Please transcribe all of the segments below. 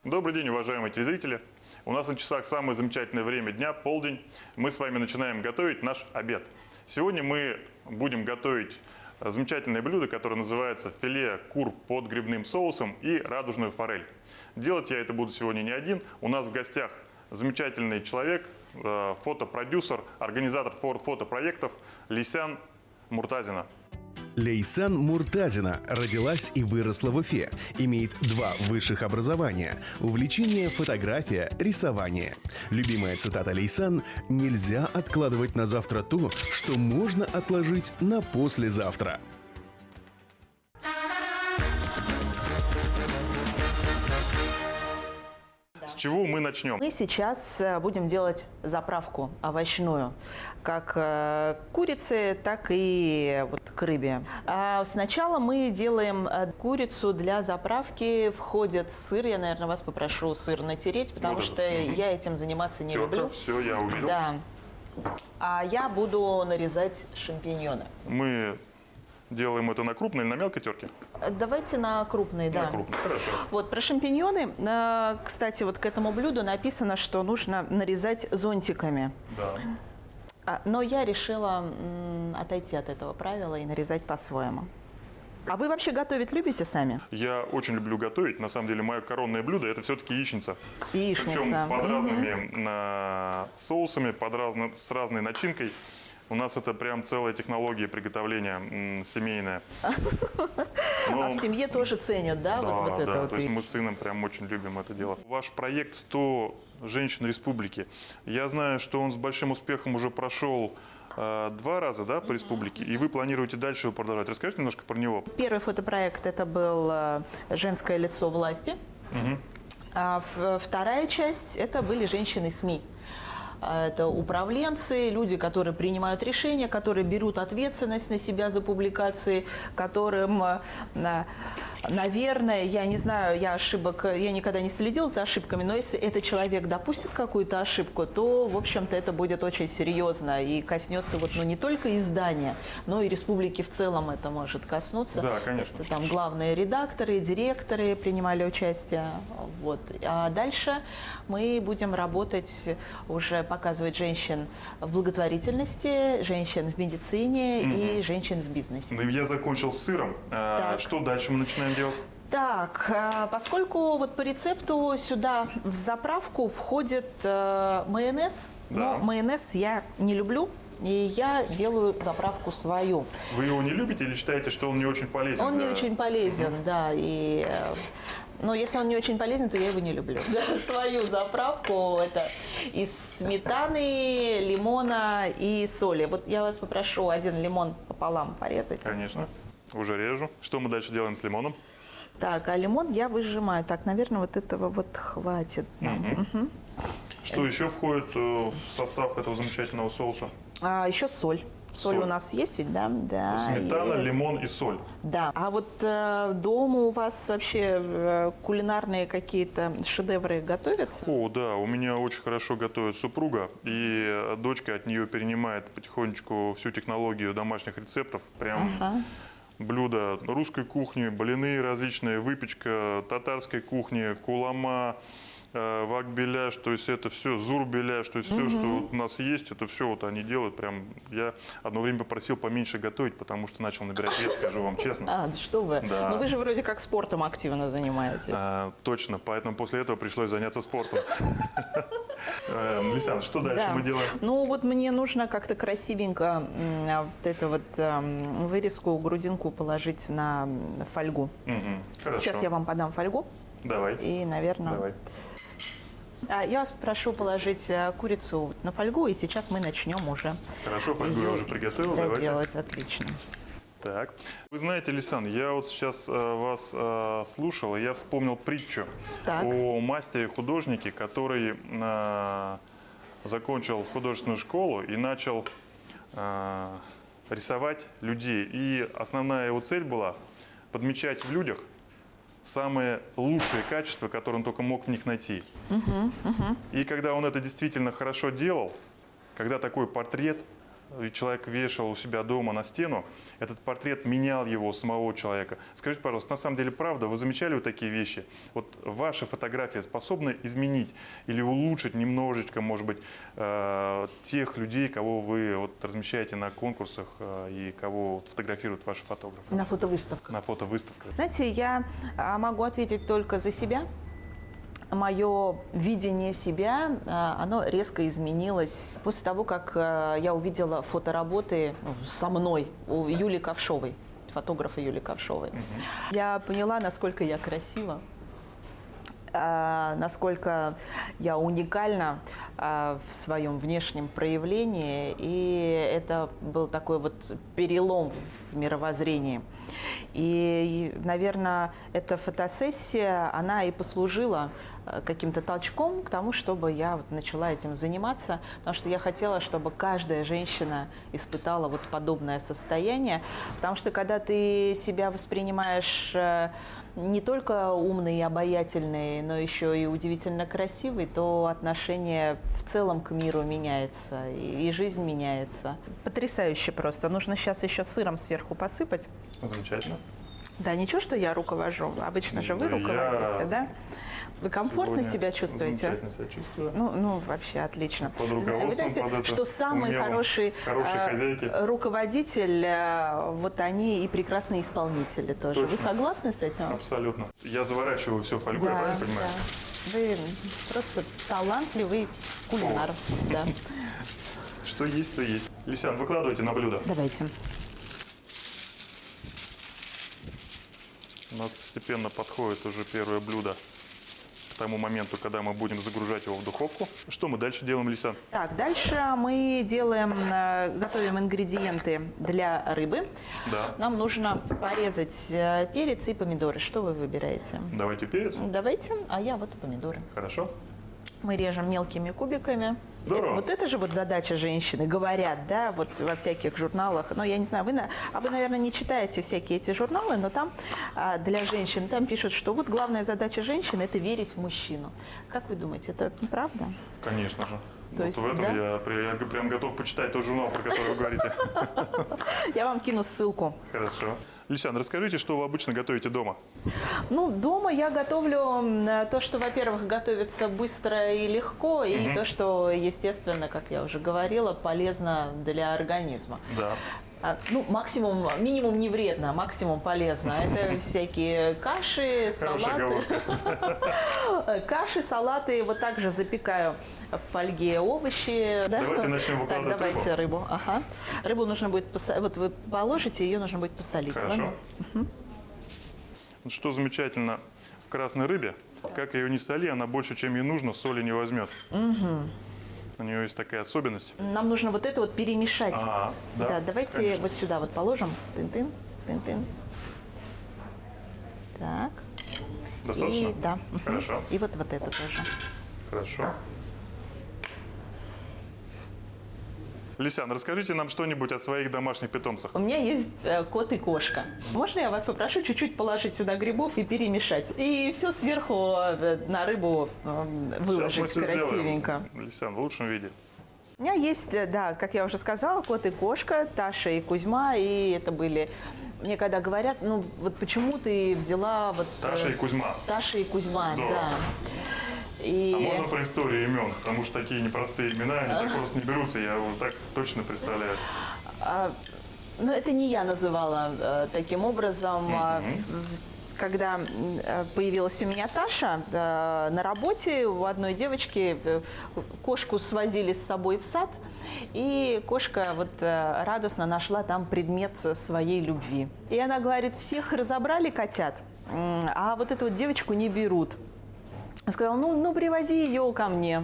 Добрый день, уважаемые телезрители. У нас на часах самое замечательное время дня, полдень. Мы с вами начинаем готовить наш обед. Сегодня мы будем готовить замечательное блюдо, которое называется филе кур под грибным соусом и радужную форель. Делать я это буду сегодня не один. У нас в гостях замечательный человек, фотопродюсер, организатор фотопроектов Лейсан Муртазина. Лейсан Муртазина родилась и выросла в Уфе. Имеет 2 высших образования. Увлечение фотография, рисование. Любимая цитата Лейсан: «Нельзя откладывать на завтра то, что можно отложить на послезавтра». С чего мы начнем? Мы сейчас будем делать заправку овощную, как к курице, так и вот к рыбе. Сначала мы делаем курицу. Для заправки входит сыр. Я, наверное, вас попрошу сыр натереть, потому что я этим заниматься не люблю. Все, я увидел. Да. А я буду нарезать шампиньоны. Мы делаем это на крупной или на мелкой терке? Давайте на крупные, да. На крупной, хорошо. Вот про шампиньоны, кстати, вот к этому блюду написано, что нужно нарезать зонтиками. Да. Но я решила отойти от этого правила и нарезать по-своему. А вы вообще готовить любите сами? Я очень люблю готовить. На самом деле, мое коронное блюдо – это все-таки яичница. Яичница. Причем под разными соусами, с разной начинкой. У нас это прям целая технология приготовления семейная. А в семье тоже ценят, да? Вот это вот. То есть мы с сыном прям очень любим это дело. Ваш проект «100 женщин республики». Я знаю, что он с большим успехом уже прошел 2 раза, да, по республике, и вы планируете дальше его продолжать. Расскажите немножко про него. Первый фотопроект – это был «Женское лицо власти». А вторая часть – это были женщины СМИ. Это управленцы, люди, которые принимают решения, которые берут ответственность на себя за публикации, которым, наверное, я не знаю, я никогда не следила за ошибками, но если этот человек допустит какую-то ошибку, то, в общем-то, это будет очень серьезно и коснется не только издания, но и республики в целом это может коснуться. Да, конечно. Это там главные редакторы, директоры принимали участие. Вот. А дальше мы будем работать уже показывать женщин в благотворительности, женщин в медицине и женщин в бизнесе. Ну, я закончил с сыром. Что дальше мы начинаем делать? Так, поскольку вот по рецепту сюда в заправку входит майонез, но майонез я не люблю, и я делаю заправку свою. Вы его не любите или считаете, что он не очень полезен? Он не очень полезен, да, но если он не очень полезен, то я его не люблю. Свою заправку это из сметаны, лимона и соли. Вот я вас попрошу 1 лимон пополам порезать. Конечно. Уже режу. Что мы дальше делаем с лимоном? Так, а лимон я выжимаю. Так, наверное, вот этого вот хватит. Что еще входит в состав этого замечательного соуса? Еще соль. Соль у нас есть ведь, да? Да. Сметана, есть. лимон и соль. Да. А вот дома у вас вообще кулинарные какие-то шедевры готовятся? О, да, у меня очень хорошо готовит супруга, и дочка от нее перенимает потихонечку всю технологию домашних рецептов. Прям блюда русской кухни, блины различные, выпечка татарской кухни, кулама, вак-беляш, то есть это все, зур-беляш, то есть все, что вот у нас есть, это все вот они делают. Прям я одно время попросил поменьше готовить, потому что начал набирать вес, скажу вам честно. Что вы? Да. Ну вы же вроде как спортом активно занимаетесь. Точно, поэтому после этого пришлось заняться спортом. Лейсан, что дальше мы делаем? Ну вот мне нужно как-то красивенько вот эту вот вырезку, грудинку положить на фольгу. Хорошо. Сейчас я вам подам фольгу. Давай. И, наверное... Давай. Я вас прошу положить курицу на фольгу, и сейчас мы начнем уже. Хорошо, фольгу я уже приготовил. Давайте. Делать отлично. Так. Вы знаете, Лейсан, я вот сейчас вас слушал, и я вспомнил притчу о мастере-художнике, который закончил художественную школу и начал рисовать людей. И основная его цель была подмечать в людях самые лучшие качества, которые он только мог в них найти. И когда он это действительно хорошо делал, когда такой портрет и человек вешал у себя дома на стену, этот портрет менял его, самого человека. Скажите, пожалуйста, на самом деле правда, вы замечали вот такие вещи? Вот ваши фотографии способны изменить или улучшить немножечко, может быть, тех людей, кого вы вот размещаете на конкурсах и кого фотографируют ваши фотографы? На фотовыставках. На фотовыставках. Знаете, я могу ответить только за себя. Мое видение себя, оно резко изменилось после того, как я увидела фотоработы со мной у Юлии Ковшовой, фотографа Юлии Ковшовой. Я поняла, насколько я красива, насколько я уникальна в своем внешнем проявлении. И это был такой вот перелом в мировоззрении. И, наверное, эта фотосессия, она и послужила каким-то толчком к тому, чтобы я вот начала этим заниматься, потому что я хотела, чтобы каждая женщина испытала вот подобное состояние, потому что когда ты себя воспринимаешь не только умной и обаятельной, но еще и удивительно красивой, то отношение в целом к миру меняется, и жизнь меняется. Потрясающе просто. Нужно сейчас еще сыром сверху посыпать. Замечательно. Да, ничего, что я руковожу. Обычно же вы руководите, да? Вы комфортно себя чувствуете? Замечательно себя чувствую. Ну, вообще отлично. Под руководством, Вы знаете, под это что самый умелым, хороший хозяйки. Руководитель, вот они и прекрасные исполнители тоже. Точно. Вы согласны с этим? Абсолютно. Я заворачиваю все фольгой, я правильно понимаю? Да. Вы просто талантливый кулинар. Да. Что есть, то есть. Лисян, выкладывайте на блюдо. Давайте. У нас постепенно подходит уже первое блюдо к тому моменту, когда мы будем загружать его в духовку. Что мы дальше делаем, Лисан? Так, дальше мы готовим ингредиенты для рыбы. Да. Нам нужно порезать перец и помидоры. Что вы выбираете? Давайте перец. Давайте, а я вот помидоры. Хорошо. Мы режем мелкими кубиками. Здорово. Вот это же вот задача женщины, говорят, да, вот во всяких журналах. Но я не знаю, вы, наверное, не читаете всякие эти журналы, но там для женщин, там пишут, что вот главная задача женщины – это верить в мужчину. Как вы думаете, это правда? Конечно же. То Вот есть, в этом да? я прям готов почитать тот журнал, про который вы говорите. Я вам кину ссылку. Хорошо. Лисян, расскажите, что вы обычно готовите дома? Ну, дома я готовлю то, что, во-первых, готовится быстро и легко, и то, что, естественно, как я уже говорила, полезно для организма. Да. Ну, минимум не вредно, максимум полезно. Это всякие каши, салаты. Каши, салаты. Вот так же запекаю в фольге овощи. Давайте начнем выкладывать так, давайте рыбу. Ага. Рыбу нужно будет посолить. Вот вы положите, ее нужно будет посолить. Хорошо. Вот что замечательно в красной рыбе, как ее не соли, она больше, чем ей нужно, соли не возьмет. У нее есть такая особенность. Нам нужно вот это вот перемешать. Да, давайте конечно. вот сюда вот положим. Тын-тын, тын-тын. Так. Достаточно? И, да. Хорошо. И вот это тоже. Хорошо. Лисян, расскажите нам что-нибудь о своих домашних питомцах. У меня есть кот и кошка. Можно я вас попрошу чуть-чуть положить сюда грибов и перемешать? И все сверху на рыбу выложить Сейчас мы все красивенько. сделаем. Лисян, в лучшем виде. У меня есть, да, как я уже сказала, кот и кошка, Таша и Кузьма. И это были... Мне когда говорят, ну вот почему ты взяла вот... Таша и Кузьма. Таша и Кузьма, Здорово. да. И... А можно про историю имен? Потому что такие непростые имена, они так просто не берутся, я вот так точно представляю. Ну, это не я называла таким образом. Когда появилась у меня Таша, на работе у одной девочки кошку свозили с собой в сад, и кошка вот радостно нашла там предмет своей любви. И она говорит, всех разобрали котят, а вот эту вот девочку не берут. Сказала, ну привози ее ко мне.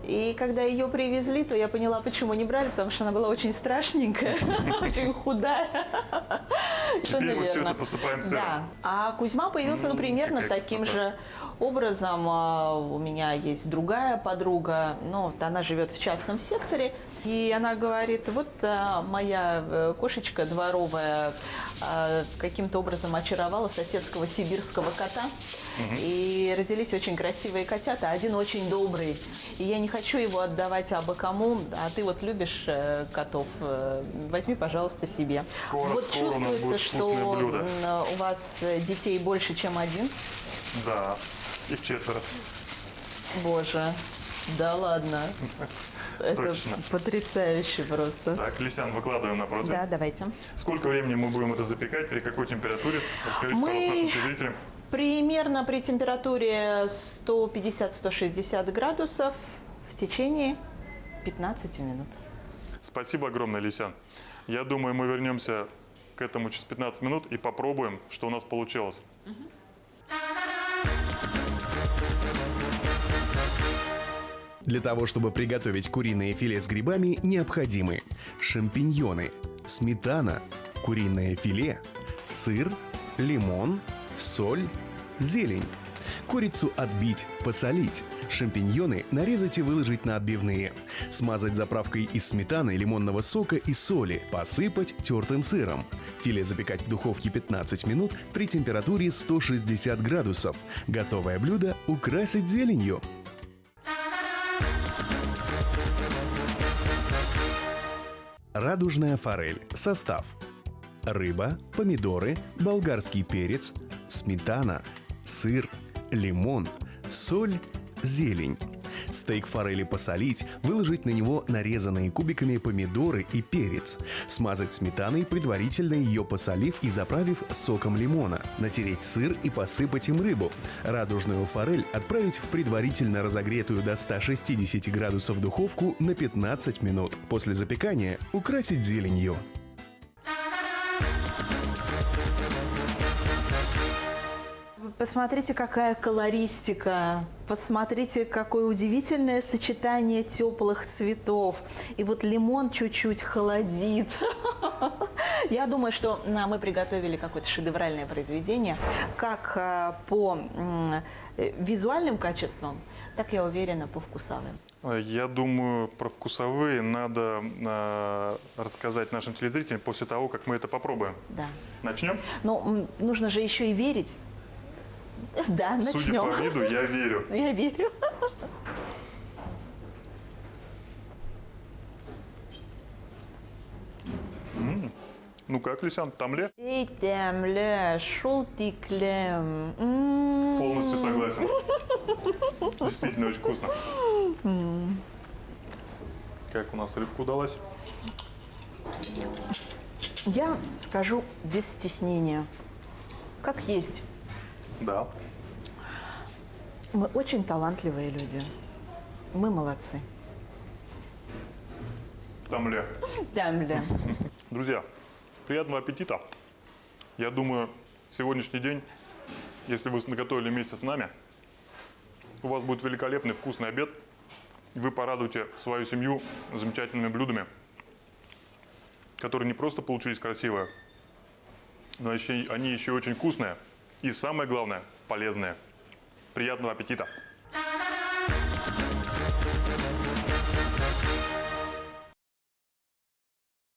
И когда ее привезли, то я поняла, почему не брали, потому что она была очень страшненькая, очень худая. Теперь мы все это посыпаем сыром. Да. А Кузьма появился, ну, примерно какая таким красота. же образом. У меня есть другая подруга, но вот она живет в частном секторе, и она говорит, вот моя кошечка дворовая каким-то образом очаровала соседского сибирского кота, и родились очень красивые котята, один очень добрый, и я не хочу его отдавать абы кому, а ты вот любишь котов, возьми, пожалуйста, себе. Скоро Вот у нас чувствуется, будет вкусное что блюдо. у вас детей больше, чем один. Да, их 4. Боже, да ладно. Это Точно. потрясающе просто. Так, Лисян, выкладываем на противень. Да, давайте. Сколько времени мы будем это запекать, при какой температуре? Расскажите, пожалуйста, нашим телезрителям. Примерно при температуре 150-160 градусов в течение 15 минут. Спасибо огромное, Лисян. Я думаю, мы вернемся к этому через 15 минут и попробуем, что у нас получилось. Для того, чтобы приготовить куриное филе с грибами, необходимы шампиньоны, сметана, куриное филе, сыр, лимон, соль, зелень. Курицу отбить, посолить. Шампиньоны нарезать и выложить на отбивные. Смазать заправкой из сметаны, лимонного сока и соли. Посыпать тертым сыром. Филе запекать в духовке 15 минут при температуре 160 градусов. Готовое блюдо украсить зеленью. Радужная форель. Состав: рыба, помидоры, болгарский перец, сметана, сыр, лимон, соль, зелень. Стейк форели посолить, выложить на него нарезанные кубиками помидоры и перец. Смазать сметаной, предварительно ее посолив и заправив соком лимона. Натереть сыр и посыпать им рыбу. Радужную форель отправить в предварительно разогретую до 160 градусов духовку на 15 минут. После запекания украсить зеленью. Посмотрите, какая колористика. Посмотрите, какое удивительное сочетание теплых цветов. И вот лимон чуть-чуть холодит. Я думаю, что мы приготовили какое-то шедевральное произведение, как по визуальным качествам, так, я уверена, по вкусовым. Я думаю, про вкусовые надо рассказать нашим телезрителям после того, как мы это попробуем. Да. Начнем? Но нужно же еще и верить. Да, начнем. Судя по виду, я верю. Я верю. Ну как, Лисян, тамле? Полностью согласен. Действительно очень вкусно. Как у нас рыбка удалась? Я скажу без стеснения. Как есть. Да. Мы очень талантливые люди. Мы молодцы. Тамле. Тамле. Друзья, приятного аппетита. Я думаю, сегодняшний день, если вы наготовили вместе с нами, у вас будет великолепный вкусный обед, и вы порадуете свою семью замечательными блюдами, которые не просто получились красивые, но они еще очень вкусные и, самое главное, полезные. Приятного аппетита!